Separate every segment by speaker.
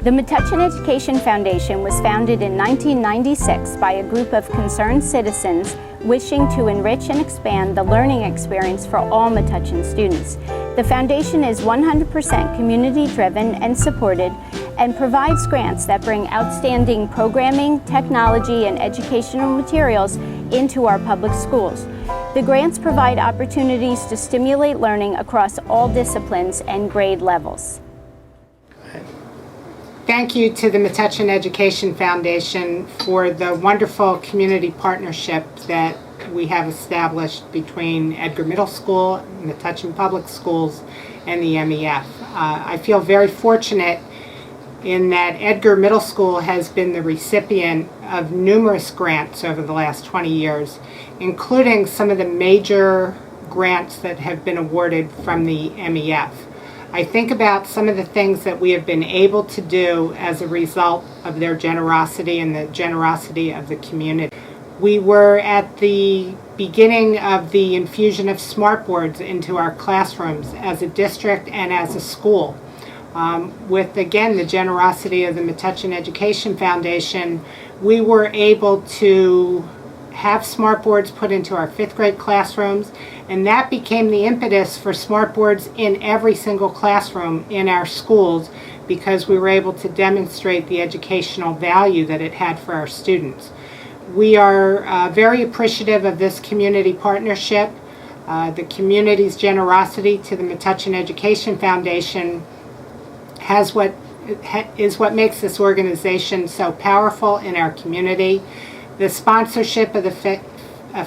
Speaker 1: The Metuchen Education Foundation was founded in 1996 by a group of concerned citizens wishing to enrich and expand the learning experience for all Metuchen students. The foundation is 100% community-driven and supported and provides grants that bring outstanding programming, technology, and educational materials into our public schools. The grants provide opportunities to stimulate learning across all disciplines and grade levels.
Speaker 2: Thank you to the Metuchen Education Foundation for the wonderful community partnership that we have established between Edgar Middle School, Metuchen Public Schools, and the MEF. I feel very fortunate in that Edgar Middle School has been the recipient of numerous grants over the last 20 years, including some of the major grants that have been awarded from the MEF. I think about some of the things that we have been able to do as a result of their generosity and the generosity of the community. We were at the beginning of the infusion of smartboards into our classrooms as a district and as a school. With, again, the generosity of the Metuchen Education Foundation, we were able to have smartboards put into our 5th grade classrooms, and that became the impetus for smartboards in every single classroom in our schools because we were able to demonstrate the educational value that it had for our students. We are very appreciative of this community partnership. The community's generosity to the Metuchen Education Foundation is what makes this organization so powerful in our community. The sponsorship of the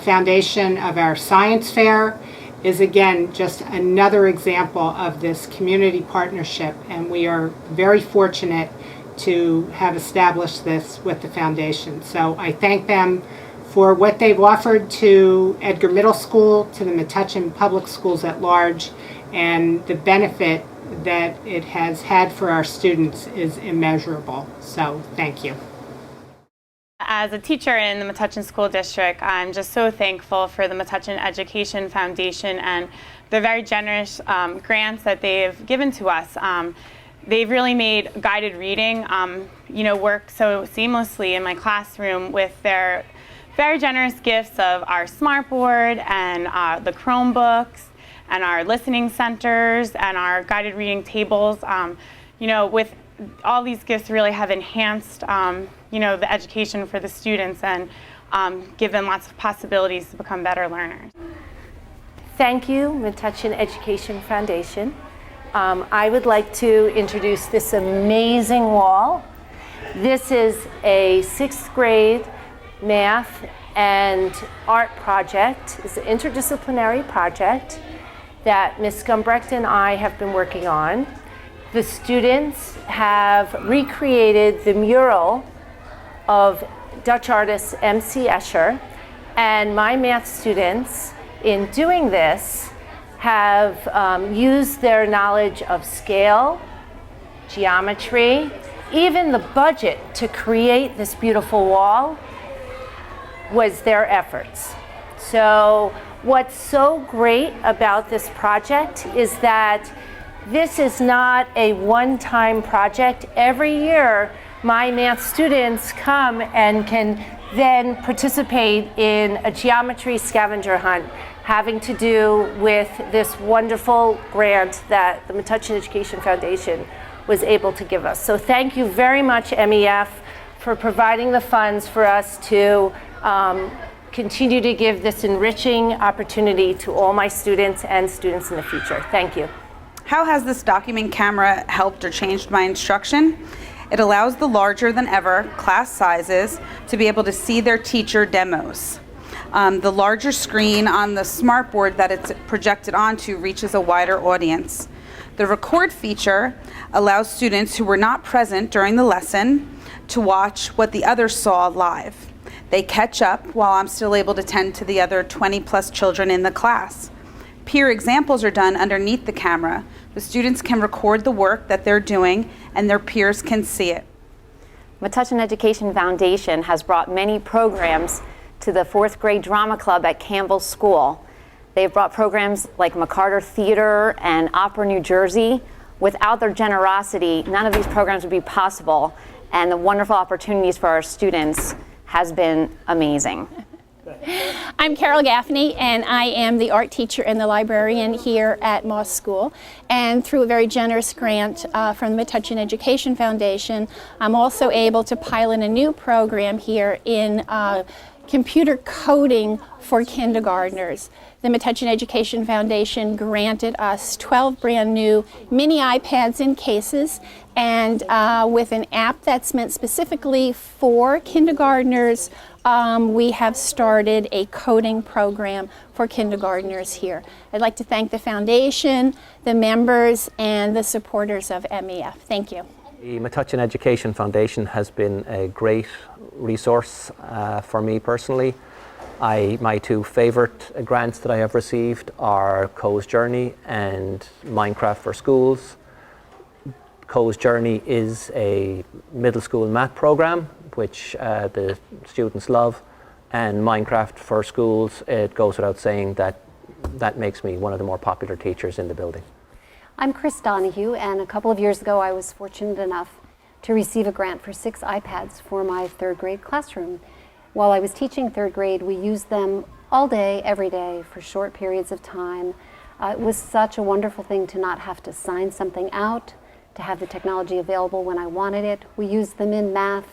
Speaker 2: foundation of our science fair is, again, just another example of this community partnership, and we are very fortunate to have established this with the foundation. So I thank them for what they've offered to Edgar Middle School, to the Metuchen Public Schools at large, and the benefit that it has had for our students is immeasurable. So thank you.
Speaker 3: As a teacher in the Metuchen School District, I'm just so thankful for the Metuchen Education Foundation and the very generous grants that they've given to us. They've really made guided reading work so seamlessly in my classroom with their very generous gifts of our smartboard and the Chromebooks and our listening centers and our guided reading tables. With all these gifts really have enhanced the education for the students and give them lots of possibilities to become better learners.
Speaker 4: Thank you, Metuchen Education Foundation. I would like to introduce this amazing wall. This is a 6th grade math and art project. It's an interdisciplinary project that Ms. Gumbrecht and I have been working on. The students have recreated the mural of Dutch artist M.C. Escher, and my math students, in doing this, have used their knowledge of scale, geometry, even the budget to create this beautiful wall was their efforts. So what's so great about this project is that this is not a one-time project. Every year, my math students come and can then participate in a geometry scavenger hunt having to do with this wonderful grant that the Metuchen Education Foundation was able to give us. So thank you very much, MEF, for providing the funds for us to continue to give this enriching opportunity to all my students and students in the future. Thank you.
Speaker 5: How has this document camera helped or changed my instruction? It allows the larger than ever class sizes to be able to see their teacher demos. The larger screen on the smartboard that it's projected onto reaches a wider audience. The record feature allows students who were not present during the lesson to watch what the others saw live. They catch up while I'm still able to tend to the other 20+ children in the class. Peer examples are done underneath the camera. The students can record the work that they're doing and their peers can see it.
Speaker 6: Metuchen Education Foundation has brought many programs to the 4th grade drama club at Campbell School. They've brought programs like McCarter Theater and Opera New Jersey, Without their generosity, none of these programs would be possible, and the wonderful opportunities for our students has been amazing.
Speaker 7: I'm Carol Gaffney, and I am the art teacher and the librarian here at Moss School. And through a very generous grant from the Metuchen Education Foundation, I'm also able to pilot a new program here in computer coding for kindergartners. The Metuchen Education Foundation granted us 12 brand new mini iPads in cases, and with an app that's meant specifically for kindergartners, we have started a coding program for kindergartners here. I'd like to thank the foundation, the members, and the supporters of MEF. Thank you.
Speaker 8: The Metuchen Education Foundation has been a great resource for me personally. My two favorite grants that I have received are Co's Journey and Minecraft for Schools. Co's Journey is a middle school math program which the students love, and Minecraft for Schools, it goes without saying that makes me one of the more popular teachers in the building.
Speaker 9: I'm Chris Donohue, and a couple of years ago I was fortunate enough to receive a grant for 6 iPads for my 3rd grade classroom. While I was teaching 3rd grade, we used them all day, every day, for short periods of time. It was such a wonderful thing to not have to sign something out, to have the technology available when I wanted it. We used them in math,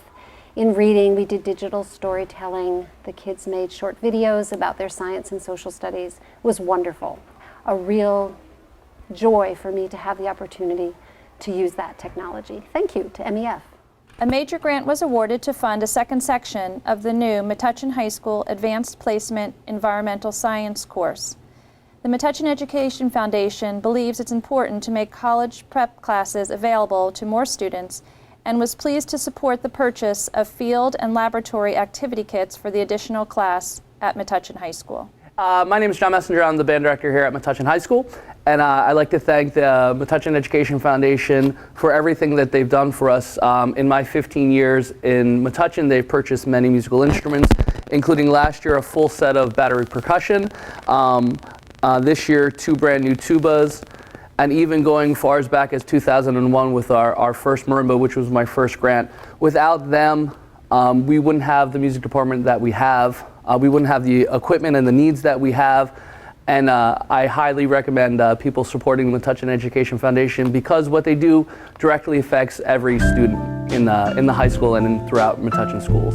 Speaker 9: in reading. We did digital storytelling. The kids made short videos about their science and social studies. It was wonderful. A real joy for me to have the opportunity to use that technology. Thank you to MEF.
Speaker 10: A major grant was awarded to fund a second section of the new Metuchen High School Advanced Placement Environmental Science course. The Metuchen Education Foundation believes it's important to make college prep classes available to more students, and was pleased to support the purchase of field and laboratory activity kits for the additional class at Metuchen High School.
Speaker 11: My name is John Messenger. I'm the band director here at Metuchen High School, and I'd like to thank the Metuchen Education Foundation for everything that they've done for us. In my 15 years in Metuchen, they've purchased many musical instruments, including last year a full set of battery percussion, this year 2 brand new tubas, and even going far as back as 2001 with our first marimba, which was my first grant. Without them, we wouldn't have the music department that we have. We wouldn't have the equipment and the needs that we have. And I highly recommend people supporting the Metuchen Education Foundation, because what they do directly affects every student in the high school and throughout Metuchen schools.